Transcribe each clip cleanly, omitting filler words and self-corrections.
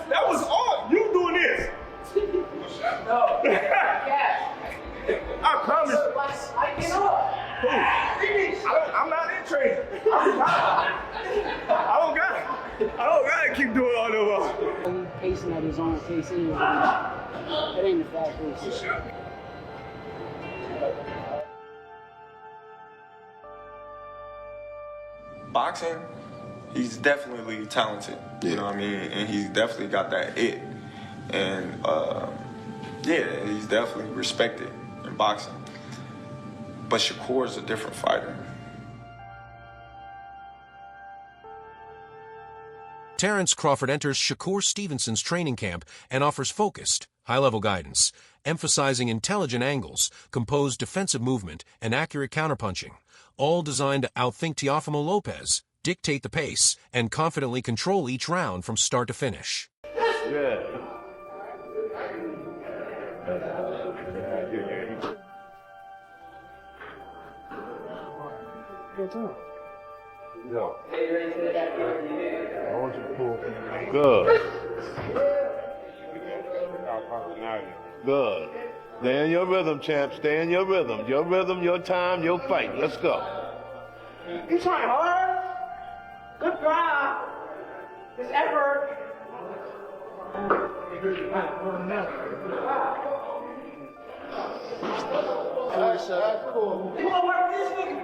That was all you doing this. No. Yeah. I promise. I get up. I'm not in training. I don't got to keep doing all those. He's pacing at his own pace anyway. That ain't the fast pace. Boxing, he's definitely talented. You know what I mean? And he's definitely got that it. And yeah, he's definitely respected in boxing. But Shakur is a different fighter. Terence Crawford enters Shakur Stevenson's training camp and offers focused, high-level guidance, emphasizing intelligent angles, composed defensive movement, and accurate counterpunching, all designed to outthink Teofimo Lopez, dictate the pace, and confidently control each round from start to finish. Yeah. Yo. I want you to pull. Good. Good. Stay in your rhythm, champ. Stay in your rhythm. Your rhythm, your time, your fight. Let's go. You trying hard? Good drive. This effort. That's cool. You want to work this nigga?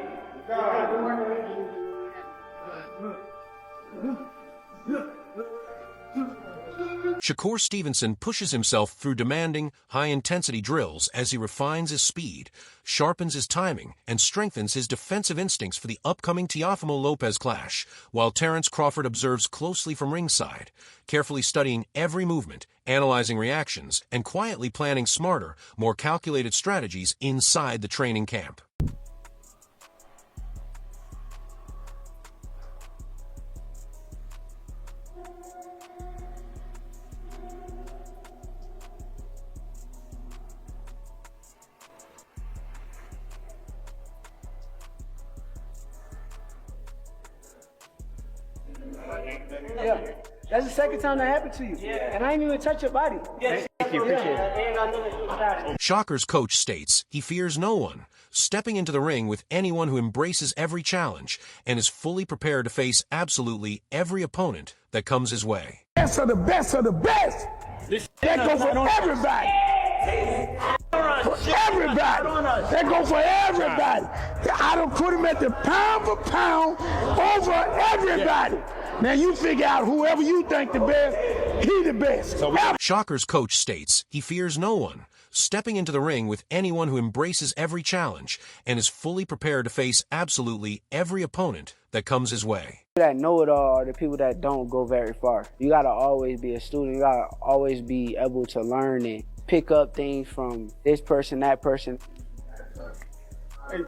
Shakur Stevenson pushes himself through demanding, high-intensity drills as he refines his speed, sharpens his timing, and strengthens his defensive instincts for the upcoming Teofimo Lopez clash, while Terence Crawford observes closely from ringside, carefully studying every movement, analyzing reactions, and quietly planning smarter, more calculated strategies inside the training camp. Yeah, that's the second time that happened to you. Yeah. And I didn't even touch your body. Yeah. Thank you, appreciate it. Shakur's coach states he fears no one, stepping into the ring with anyone who embraces every challenge and is fully prepared to face absolutely every opponent that comes his way. Best of the best of the best. That go for everybody. For everybody. That go for everybody. I don't put him at the pound for pound over everybody. Now you figure out whoever you think the best, he the best. Shakur's coach states he fears no one, stepping into the ring with anyone who embraces every challenge and is fully prepared to face absolutely every opponent that comes his way. That know it all are the people that don't go very far. You gotta always be a student. You gotta always be able to learn and pick up things from this person, that person.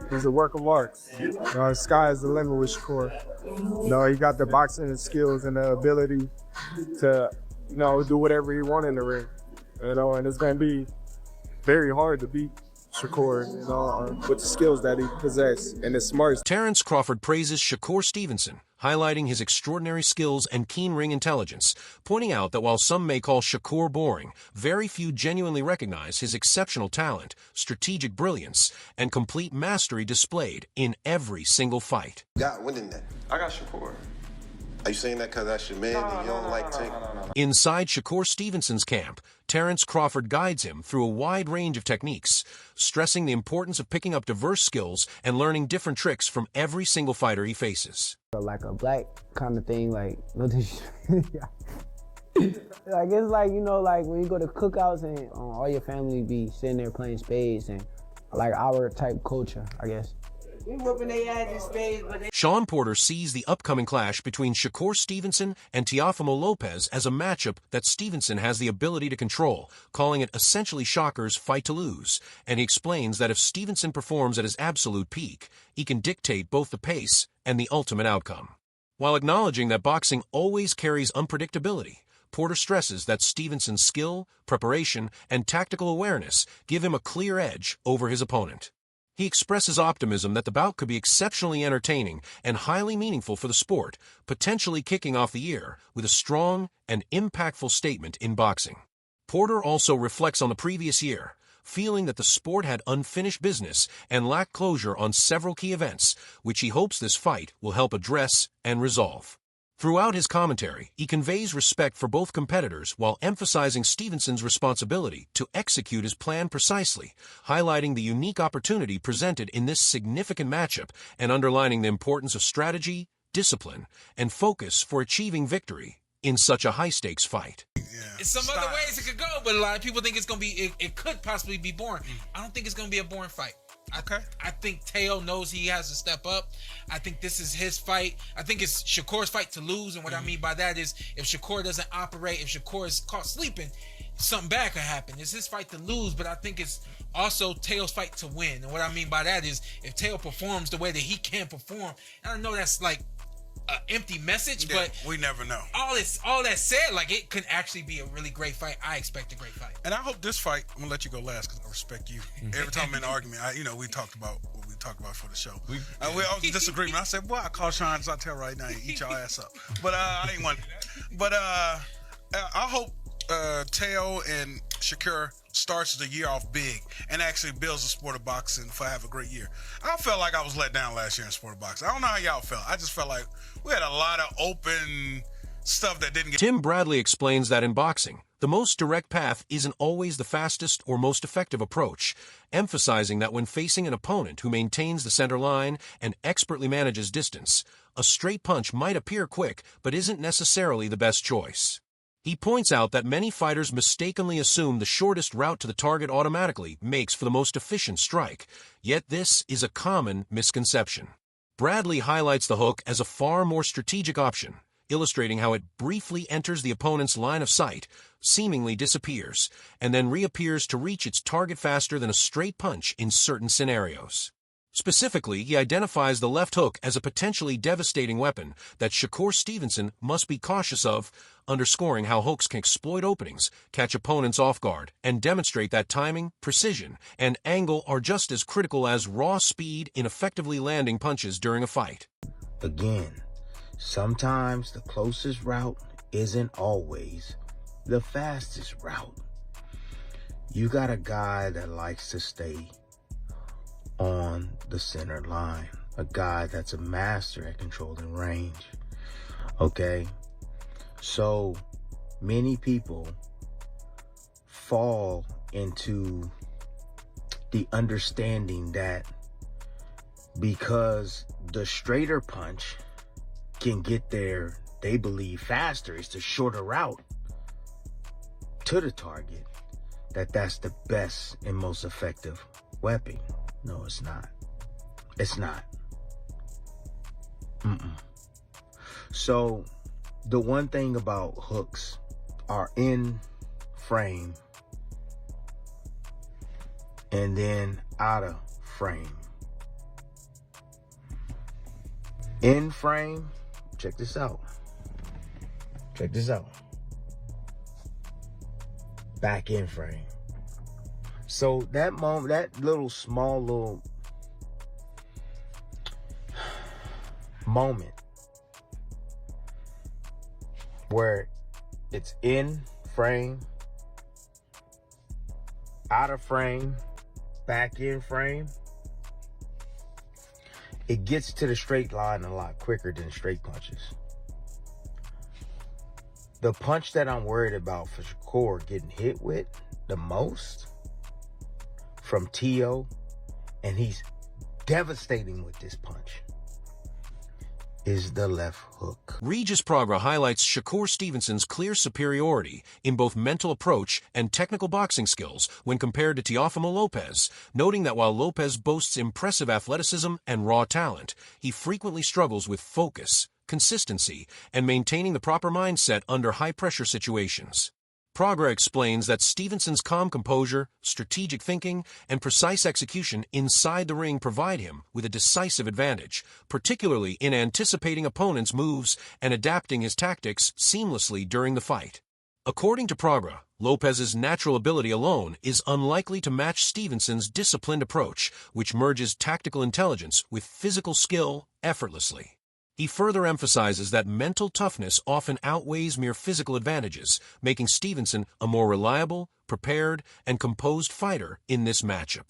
He's a work of art. Sky is the limit with Shakur. He got the boxing skills and the ability to, do whatever he wants in the ring. And it's going to be very hard to beat Shakur, with the skills that he possesses and his smarts. Terence Crawford praises Shakur Stevenson, highlighting his extraordinary skills and keen ring intelligence, pointing out that while some may call Shakur boring, very few genuinely recognize his exceptional talent, strategic brilliance, and complete mastery displayed in every single fight. Got winning that. I got Shakur. Are you saying that because that's your man and you don't like taking? Inside Shakur Stevenson's camp, Terence Crawford guides him through a wide range of techniques, stressing the importance of picking up diverse skills and learning different tricks from every single fighter he faces. Like a black kind of thing, like, no disrespect. Like, it's like, like when you go to cookouts and all your family be sitting there playing spades and like our type culture, I guess. We whooping their ass in spades, but Sean Porter sees the upcoming clash between Shakur Stevenson and Teofimo Lopez as a matchup that Stevenson has the ability to control, calling it essentially Shakur's fight to lose. And he explains that if Stevenson performs at his absolute peak, he can dictate both the pace and the ultimate outcome. While acknowledging that boxing always carries unpredictability, Porter stresses that Stevenson's skill, preparation, and tactical awareness give him a clear edge over his opponent. He expresses optimism that the bout could be exceptionally entertaining and highly meaningful for the sport, potentially kicking off the year with a strong and impactful statement in boxing. Porter also reflects on the previous year, feeling that the sport had unfinished business and lacked closure on several key events, which he hopes this fight will help address and resolve. Throughout his commentary, he conveys respect for both competitors while emphasizing Stevenson's responsibility to execute his plan precisely, highlighting the unique opportunity presented in this significant matchup and underlining the importance of strategy, discipline, and focus for achieving victory in such a high-stakes fight. It's some other ways it could go, but a lot of people think it's going to be, it could possibly be boring. I don't think it's going to be a boring fight. I think Teo knows he has to step up. I think this is his fight. I think it's Shakur's fight to lose, and what I mean by that is if Shakur doesn't operate, if Shakur is caught sleeping, something bad could happen. It's his fight to lose, but I think it's also Teo's fight to win. And what I mean by that is if Teo performs the way that he can perform, and I know that's like an empty message, but we never know. All that said, like, it could actually be a really great fight. I expect a great fight. And I hope this fight, I'm gonna let you go last because I respect you. Every time I'm in an argument, we talked about what we talked about for the show. We all disagreement. I said, boy, I call Sean Zartel right now and eat your ass up. But I didn't want to do that. But I hope Teo and Shakur starts the year off big and actually builds the sport of boxing for have a great year. I felt like I was let down last year in sport of boxing. I don't know how y'all felt. I just felt like we had a lot of open stuff that didn't get... Tim Bradley explains that in boxing, the most direct path isn't always the fastest or most effective approach, emphasizing that when facing an opponent who maintains the center line and expertly manages distance, a straight punch might appear quick but isn't necessarily the best choice. He points out that many fighters mistakenly assume the shortest route to the target automatically makes for the most efficient strike, yet this is a common misconception. Bradley highlights the hook as a far more strategic option, illustrating how it briefly enters the opponent's line of sight, seemingly disappears, and then reappears to reach its target faster than a straight punch in certain scenarios. Specifically, he identifies the left hook as a potentially devastating weapon that Shakur Stevenson must be cautious of, underscoring how hooks can exploit openings, catch opponents off guard, and demonstrate that timing, precision, and angle are just as critical as raw speed in effectively landing punches during a fight. Again, sometimes the closest route isn't always the fastest route. You got a guy that likes to stay on the center line, a guy that's a master at controlling range. Okay, so many people fall into the understanding that because the straighter punch can get there, they believe faster, it's the shorter route to the target, that's the best and most effective weapon. No, it's not. It's not. So the one thing about hooks are in frame and then out of frame. In frame, check this out. Check this out. Back in frame. So that moment, that small little moment where it's in frame, out of frame, back in frame, it gets to the straight line a lot quicker than straight punches. The punch that I'm worried about for Shakur getting hit with the most from Teo, and he's devastating with this punch, is the left hook. Regis Pragra highlights Shakur Stevenson's clear superiority in both mental approach and technical boxing skills when compared to Teofimo Lopez, noting that while Lopez boasts impressive athleticism and raw talent, he frequently struggles with focus, consistency, and maintaining the proper mindset under high-pressure situations. Pragra explains that Stevenson's calm composure, strategic thinking, and precise execution inside the ring provide him with a decisive advantage, particularly in anticipating opponents' moves and adapting his tactics seamlessly during the fight. According to Praga, Lopez's natural ability alone is unlikely to match Stevenson's disciplined approach, which merges tactical intelligence with physical skill effortlessly. He further emphasizes that mental toughness often outweighs mere physical advantages, making Stevenson a more reliable, prepared, and composed fighter in this matchup.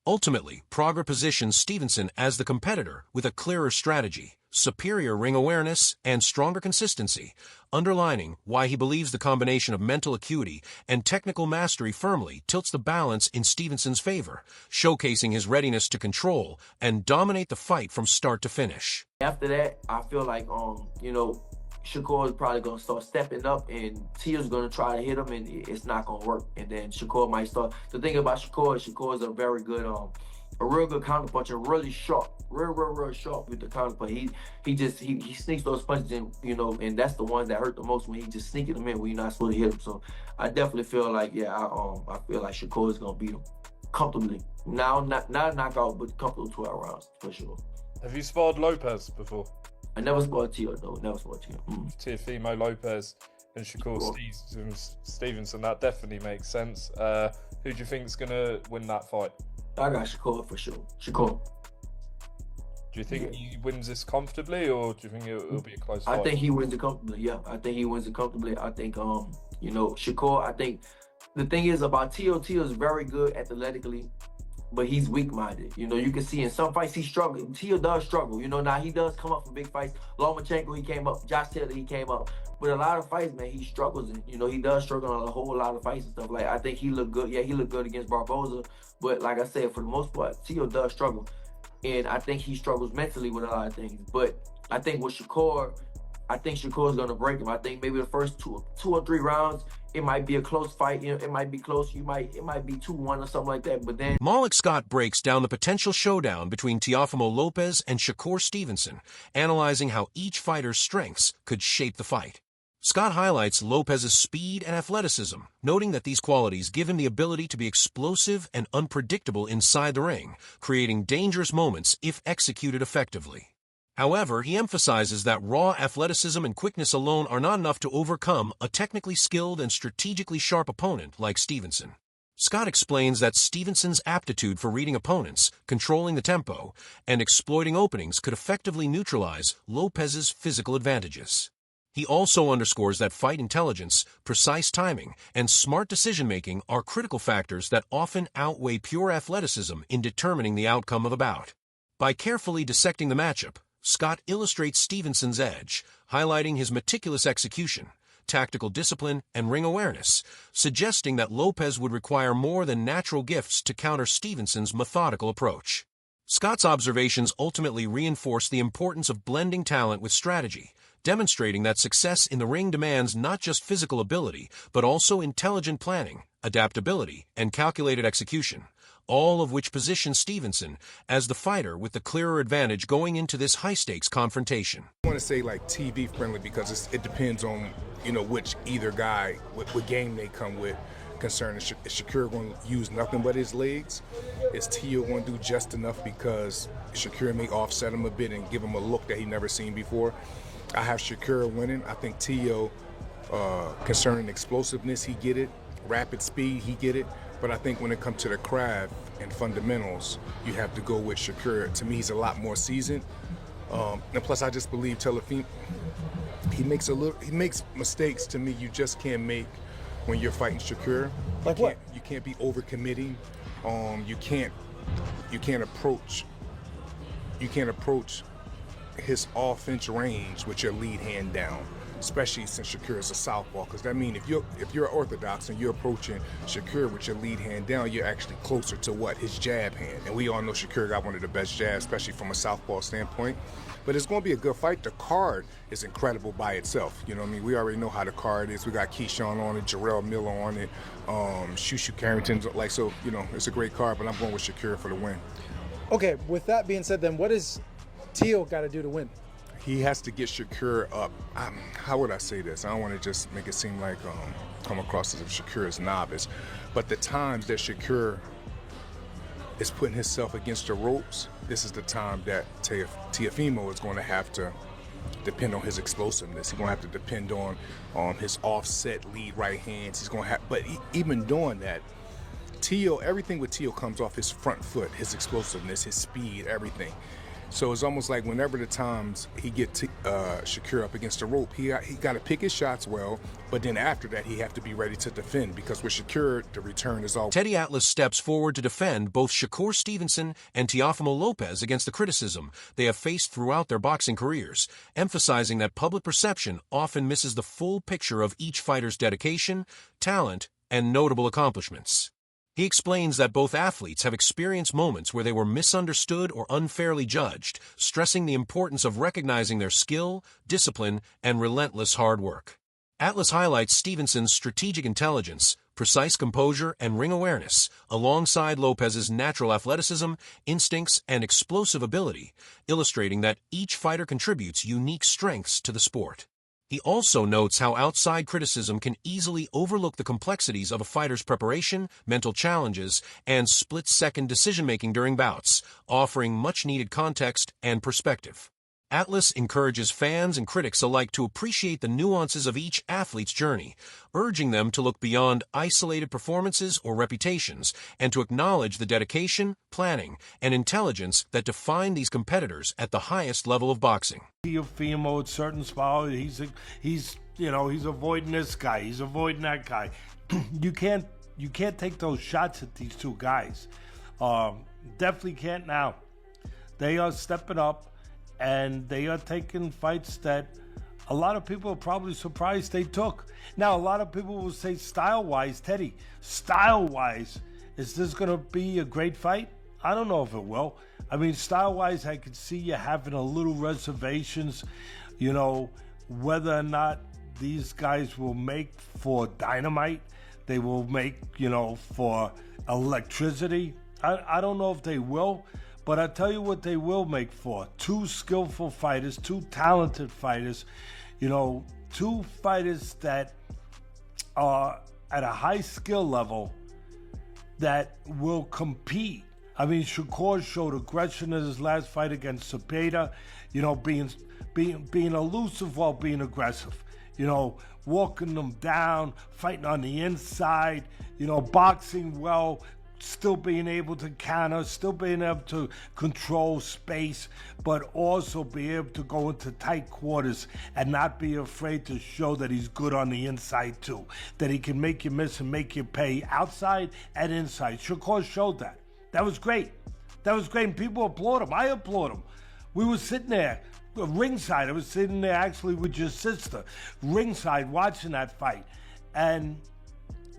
Ultimately, Praga positions Stevenson as the competitor with a clearer strategy, superior ring awareness, and stronger consistency, underlining why he believes the combination of mental acuity and technical mastery firmly tilts the balance in Stevenson's favor, showcasing his readiness to control and dominate the fight from start to finish. After that, I feel like, Shakur is probably going to start stepping up, and Teo's going to try to hit him, and it's not going to work. And then Shakur might start. The thing about Shakur is a very good, a real good counterpuncher, really sharp, real sharp with the counterpunch. He sneaks those punches in, and that's the ones that hurt the most, when he just sneaking them in when you're not supposed to hit him. So I definitely feel like, I feel like Shakur is going to beat him comfortably. Not a knockout, but comfortable 12 rounds for sure. Have you sparred Lopez before? I never sparred Teo, though. Never sparred Teo. Teofimo Lopez and Shakur Stevenson. That definitely makes sense. Who do you think is going to win that fight? I got Shakur for sure. Shakur. Do you think he wins this comfortably, or do you think it'll be a close fight? I think he wins it comfortably. Yeah, I think he wins it comfortably. I think, Shakur. I think the thing is about Teo is very good athletically, but he's weak-minded. You can see in some fights he struggles. Teo does struggle. Now he does come up for big fights. Lomachenko, he came up. Josh Taylor, he came up. But a lot of fights, man, he struggles. And, he does struggle on a whole lot of fights and stuff. Like, I think he looked good. Yeah, he looked good against Barboza. But like I said, for the most part, Teo does struggle. And I think he struggles mentally with a lot of things. But I think with Shakur, Shakur's going to break him. I think maybe the first two or three rounds, it might be a close fight. It might be close. It might be 2-1 or something like that. But then Malik Scott breaks down the potential showdown between Teofimo Lopez and Shakur Stevenson, analyzing how each fighter's strengths could shape the fight. Scott highlights Lopez's speed and athleticism, noting that these qualities give him the ability to be explosive and unpredictable inside the ring, creating dangerous moments if executed effectively. However, he emphasizes that raw athleticism and quickness alone are not enough to overcome a technically skilled and strategically sharp opponent like Stevenson. Scott explains that Stevenson's aptitude for reading opponents, controlling the tempo, and exploiting openings could effectively neutralize Lopez's physical advantages. He also underscores that fight intelligence, precise timing, and smart decision-making are critical factors that often outweigh pure athleticism in determining the outcome of a bout. By carefully dissecting the matchup, Scott illustrates Stevenson's edge, highlighting his meticulous execution, tactical discipline, and ring awareness, suggesting that Lopez would require more than natural gifts to counter Stevenson's methodical approach. Scott's observations ultimately reinforce the importance of blending talent with strategy, demonstrating that success in the ring demands not just physical ability, but also intelligent planning, adaptability, and calculated execution, all of which position Stevenson as the fighter with the clearer advantage going into this high-stakes confrontation. I want to say like TV friendly because it depends on, which either guy, what game they come with. Concerning is Shakur going to use nothing but his legs? Is Teo going to do just enough because Shakur may offset him a bit and give him a look that he never seen before? I have Shakur winning. I think Teo, concerning explosiveness, he get it. Rapid speed, he get it. But I think when it comes to the craft and fundamentals, you have to go with Shakur. To me, he's a lot more seasoned. And plus, I just believe Teofimo, he makes mistakes to me you just can't make when you're fighting Shakur. Like what? You can't be overcommitting. You can't approach his offense range with your lead hand down, especially since Shakur is a southpaw. Because that means if you're orthodox and you're approaching Shakur with your lead hand down, you're actually closer to his jab hand. And we all know Shakur got one of the best jabs, especially from a southpaw standpoint. But it's going to be a good fight. The card is incredible by itself. We already know how the card is. We got Keyshawn on it, Jarrell Miller on it, Shushu Carrington's it's a great card. But I'm going with Shakur for the win. Okay, with that being said, then what does Teo got to do to win? He has to get Shakur up. How would I say this? I don't want to just make it seem like come across as if Shakur is novice. But the times that Shakur is putting himself against the ropes, this is the time that Teofimo is going to have to depend on his explosiveness. He's going to have to depend on his offset lead right hands. He's going to have, but even doing that, everything with Teo comes off his front foot, his explosiveness, his speed, everything. So it's almost like whenever the times he gets Shakur up against the rope, he got to pick his shots well, but then after that, he have to be ready to defend, because with Shakur, the return is all. Teddy Atlas steps forward to defend both Shakur Stevenson and Teofimo Lopez against the criticism they have faced throughout their boxing careers, emphasizing that public perception often misses the full picture of each fighter's dedication, talent, and notable accomplishments. He explains that both athletes have experienced moments where they were misunderstood or unfairly judged, stressing the importance of recognizing their skill, discipline, and relentless hard work. Atlas highlights Stevenson's strategic intelligence, precise composure, and ring awareness, alongside Lopez's natural athleticism, instincts, and explosive ability, illustrating that each fighter contributes unique strengths to the sport. He also notes how outside criticism can easily overlook the complexities of a fighter's preparation, mental challenges, and split-second decision-making during bouts, offering much-needed context and perspective. Atlas encourages fans and critics alike to appreciate the nuances of each athlete's journey, urging them to look beyond isolated performances or reputations and to acknowledge the dedication, planning, and intelligence that define these competitors at the highest level of boxing. Teofimo at certain spots, he's avoiding this guy, he's avoiding that guy. You can't take those shots at these two guys. Definitely can't now. They are stepping up. And they are taking fights that a lot of people are probably surprised they took. Now, a lot of people will say style-wise, Teddy, style-wise, is this going to be a great fight? I don't know if it will. I mean, style-wise, I could see you having a little reservations, whether or not these guys will make for dynamite. They will make, for electricity. I don't know if they will. But I'll tell you what they will make for. Two skillful fighters, two talented fighters, two fighters that are at a high skill level that will compete. I mean, Shakur showed aggression in his last fight against Cepeda, being elusive while being aggressive, walking them down, fighting on the inside, boxing well, still being able to counter, still being able to control space, but also be able to go into tight quarters and not be afraid to show that he's good on the inside too, that he can make you miss and make you pay outside and inside. Shakur showed that. That was great. That was great, and people applaud him. I applaud him. We were sitting there, ringside. I was sitting there actually with your sister, ringside, watching that fight, and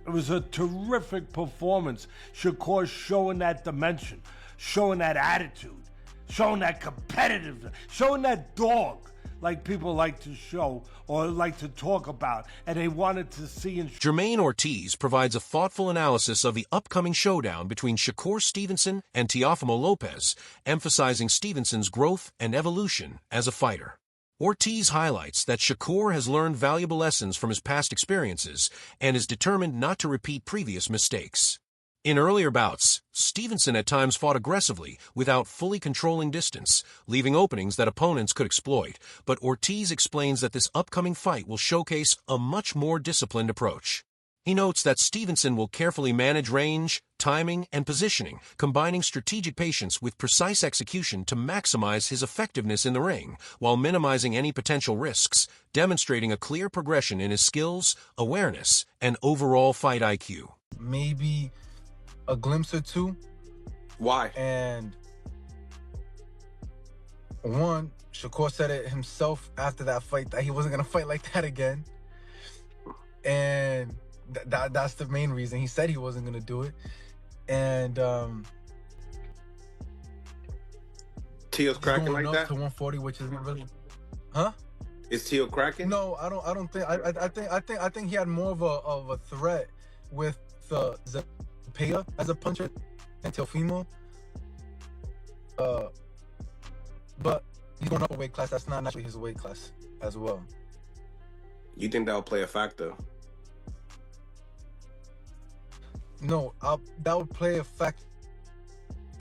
it was a terrific performance. Shakur showing that dimension, showing that attitude, showing that competitiveness, showing that dog like people like to show or like to talk about, and they wanted to see. Jermaine Ortiz provides a thoughtful analysis of the upcoming showdown between Shakur Stevenson and Teofimo Lopez, emphasizing Stevenson's growth and evolution as a fighter. Ortiz highlights that Shakur has learned valuable lessons from his past experiences and is determined not to repeat previous mistakes. In earlier bouts, Stevenson at times fought aggressively without fully controlling distance, leaving openings that opponents could exploit, but Ortiz explains that this upcoming fight will showcase a much more disciplined approach. He notes that Stevenson will carefully manage range, timing, and positioning, combining strategic patience with precise execution to maximize his effectiveness in the ring, while minimizing any potential risks, demonstrating a clear progression in his skills, awareness, and overall fight IQ. Maybe a glimpse or two. Why? And one, Shakur said it himself after that fight that he wasn't going to fight like that again. And that's the main reason. He said he wasn't going to do it. And Teo's cracking like that? To 140, which is really, huh? Is Teo cracking? No, I don't think. I think he had more of a threat with the Cepeda as a puncher than Teofimo. But he's going up a weight class. That's not actually his weight class as well. You think that'll play a factor? No, that would play a factor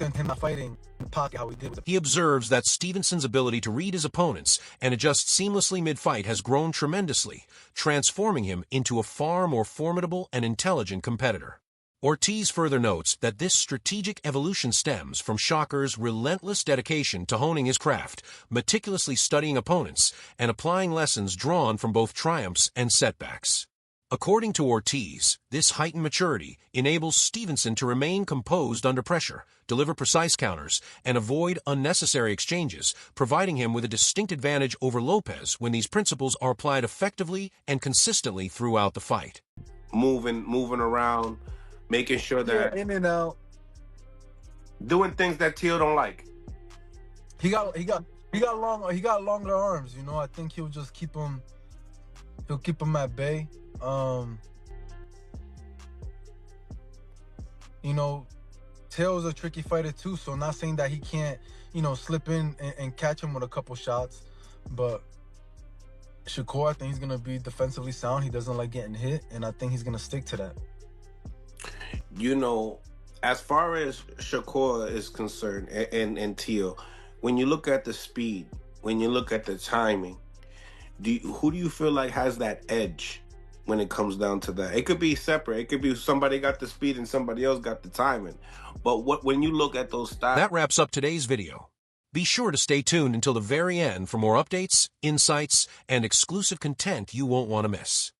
him not fighting in the pocket how he did with the He observes that Stevenson's ability to read his opponents and adjust seamlessly mid-fight has grown tremendously, transforming him into a far more formidable and intelligent competitor. Ortiz further notes that this strategic evolution stems from Shakur's relentless dedication to honing his craft, meticulously studying opponents, and applying lessons drawn from both triumphs and setbacks. According to Ortiz, this heightened maturity enables Stevenson to remain composed under pressure, deliver precise counters, and avoid unnecessary exchanges, providing him with a distinct advantage over Lopez when these principles are applied effectively and consistently throughout the fight. Moving around, making sure that in and out, doing things that Teal don't like. He got longer arms. You know, I think he'll just keep him. He'll keep him at bay. You know, Teo's a tricky fighter too, so not saying that he can't, you know, slip in and catch him with a couple shots, but Shakur, I think he's gonna be defensively sound. He doesn't like getting hit, and I think he's gonna stick to that. You know, as far as Shakur is concerned and Teal, when you look at the speed, when you look at the timing, who do you feel like has that edge when it comes down to that? It could be separate. It could be somebody got the speed and somebody else got the timing. But when you look at those styles... That wraps up today's video. Be sure to stay tuned until the very end for more updates, insights, and exclusive content you won't want to miss.